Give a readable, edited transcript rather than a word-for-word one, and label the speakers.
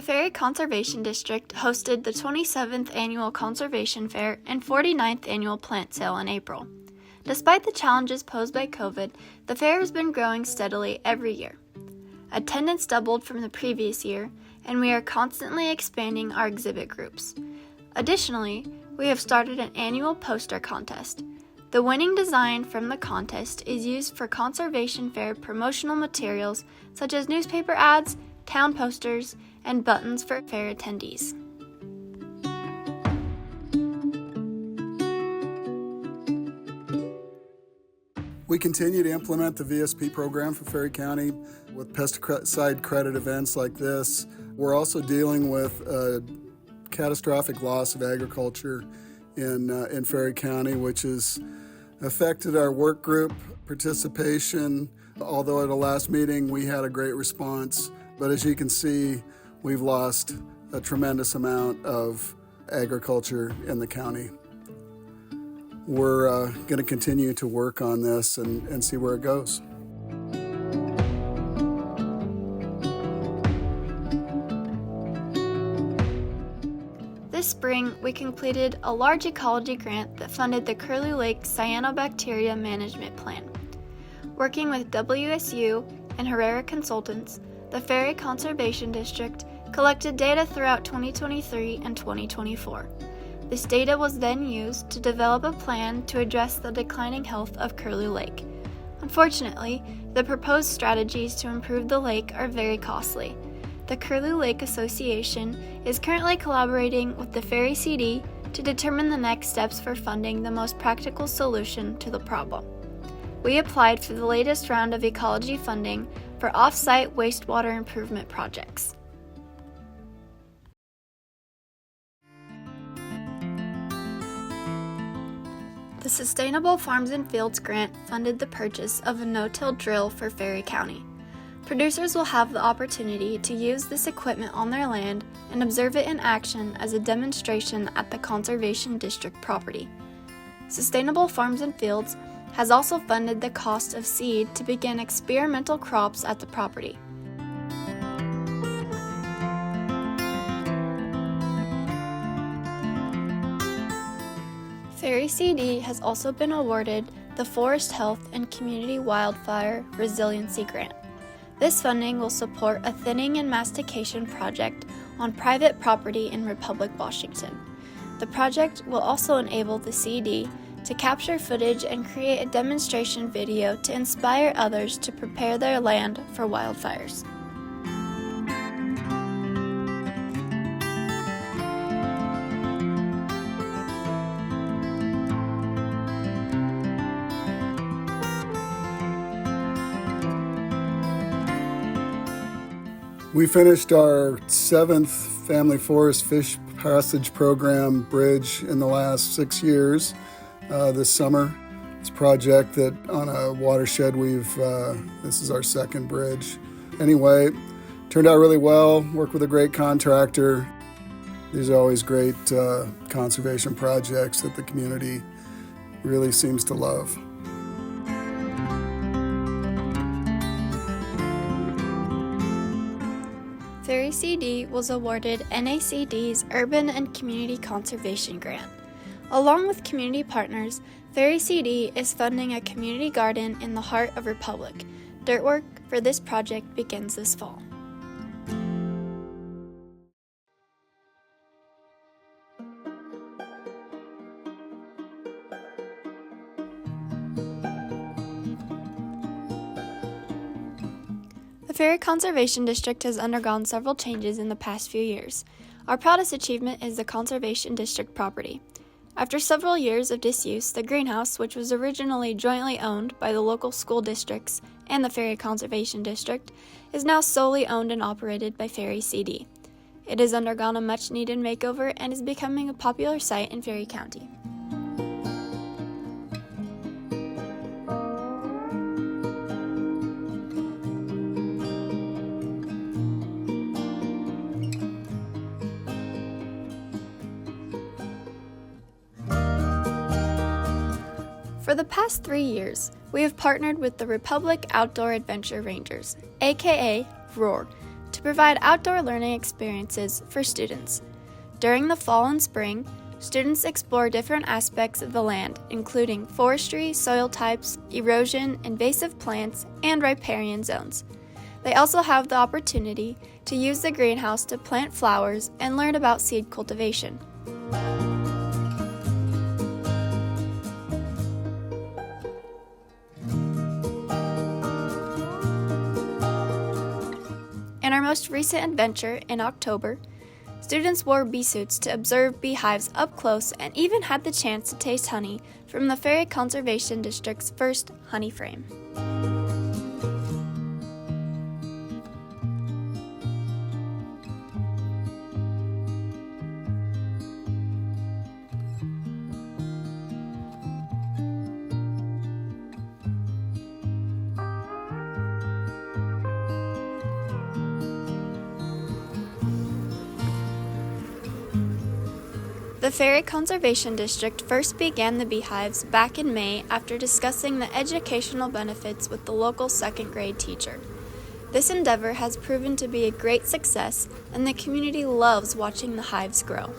Speaker 1: Ferry Conservation District hosted the 27th Annual Conservation Fair and 49th Annual Plant Sale in April. Despite the challenges posed by COVID, the fair has been growing steadily every year. Attendance doubled from the previous year, and we are constantly expanding our exhibit groups. Additionally, we have started an annual poster contest. The winning design from the contest is used for Conservation Fair promotional materials such as newspaper ads, town posters, and buttons for fair attendees.
Speaker 2: We continue to implement the VSP program for Ferry County with pesticide credit events like this. We're also dealing with a catastrophic loss of agriculture in Ferry County, which has affected our work group participation. Although at a last meeting we had a great response, but as you can see, we've lost a tremendous amount of agriculture in the county. We're going to continue to work on this and see where it goes.
Speaker 1: This spring, we completed a large ecology grant that funded the Curlew Lake Cyanobacteria Management Plan. Working with WSU and Herrera Consultants, the Ferry Conservation District collected data throughout 2023 and 2024. This data was then used to develop a plan to address the declining health of Curlew Lake. Unfortunately, the proposed strategies to improve the lake are very costly. The Curlew Lake Association is currently collaborating with the Ferry CD to determine the next steps for funding the most practical solution to the problem. We applied for the latest round of ecology funding for off-site wastewater improvement projects. The Sustainable Farms and Fields grant funded the purchase of a no-till drill for Ferry County. Producers will have the opportunity to use this equipment on their land and observe it in action as a demonstration at the Conservation District property. Sustainable Farms and Fields has also funded the cost of seed to begin experimental crops at the property. Ferry CD has also been awarded the Forest Health and Community Wildfire Resiliency Grant. This funding will support a thinning and mastication project on private property in Republic, Washington. The project will also enable the CD to capture footage and create a demonstration video to inspire others to prepare their land for wildfires.
Speaker 2: We finished our 7th Family Forest Fish Passage Program bridge in the last 6 years this summer. It's a project that on a watershed this is our 2nd bridge. Anyway, turned out really well, worked with a great contractor. These are always great conservation projects that the community really seems to love.
Speaker 1: Ferry CD was awarded NACD's Urban and Community Conservation Grant. Along with community partners, Ferry CD is funding a community garden in the heart of Republic. Dirt work for this project begins this fall. The Ferry Conservation District has undergone several changes in the past few years. Our proudest achievement is the Conservation District property. After several years of disuse, the greenhouse, which was originally jointly owned by the local school districts and the Ferry Conservation District, is now solely owned and operated by Ferry CD. It has undergone a much-needed makeover and is becoming a popular site in Ferry County. For the past 3 years, we have partnered with the Republic Outdoor Adventure Rangers, aka ROAR, to provide outdoor learning experiences for students. During the fall and spring, students explore different aspects of the land, including forestry, soil types, erosion, invasive plants, and riparian zones. They also have the opportunity to use the greenhouse to plant flowers and learn about seed cultivation. In our most recent adventure in October, students wore bee suits to observe beehives up close and even had the chance to taste honey from the Ferry Conservation District's first honey frame. The Ferry Conservation District first began the beehives back in May after discussing the educational benefits with the local second grade teacher. This endeavor has proven to be a great success, and the community loves watching the hives grow.